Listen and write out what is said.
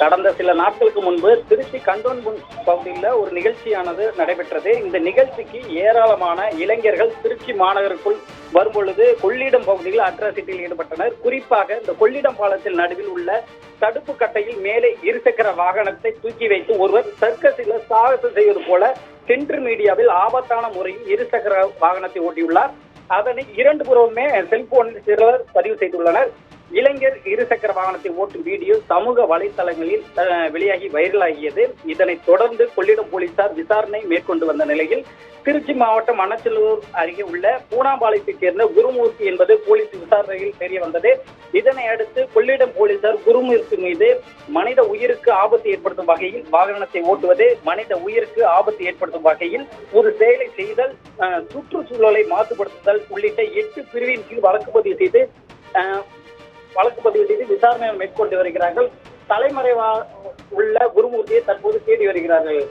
கடந்த சில நாட்களுக்கு முன்பு திருச்சி கண்டோன்மென்ட் பகுதியில் ஒரு நிகழ்ச்சியானது நடைபெற்றது. இந்த நிகழ்ச்சிக்கு ஏராளமான இளைஞர்கள் திருச்சி மாநகருக்குள் வரும்பொழுது கொள்ளிடம் பகுதியில் அட்ராசிட்டியில் ஈடுபட்டனர். குறிப்பாக இந்த கொள்ளிடம் பாலத்தில் நடுவில் உள்ள தடுப்பு கட்டையில் மேலே இருசக்கர வாகனத்தை தூக்கி வைத்து ஒருவர் சர்க்கஸில் சாகசம் செய்வது போல சென்ட்ரு மீடியாவில் ஆபத்தான முறையில் இருசக்கர வாகனத்தை ஓட்டியுள்ளார். அதனை இரண்டு புறமுமே செல்போனில் சிலர் பதிவு செய்துள்ளனர். இளைஞர் இருசக்கர வாகனத்தை ஓட்டும் வீடியோ சமூக வலைதளங்களில் வெளியாகி வைரலாகியது. இதனைத் தொடர்ந்து கொள்ளிடம் போலீசார் விசாரணை மேற்கொண்டு வந்த நிலையில் திருச்சி மாவட்டம் மணச்சலூர் அருகே உள்ள பூனாம்பாளையத்தைச் சேர்ந்த குருமூர்த்தி என்பது போலீஸ் விசாரணையில் தெரிய வந்தது. இதனை அடுத்து கொள்ளிடம் போலீசார் குருமூர்த்தி மீது மனித உயிருக்கு ஆபத்து ஏற்படுத்தும் வகையில் வாகனத்தை ஓட்டுவது, மனித உயிருக்கு ஆபத்து ஏற்படுத்தும் வகையில் ஒரு செயலை செய்தல், சுற்றுச்சூழலை மாசுபடுத்துதல் உள்ளிட்ட 8 பிரிவின் கீழ் வழக்கு பதிவு செய்து விசாரணை மேற்கொண்டு வருகிறார்கள். தலைமறைவாக உள்ள குருமூர்த்தியை தற்போது தேடி வருகிறார்கள்.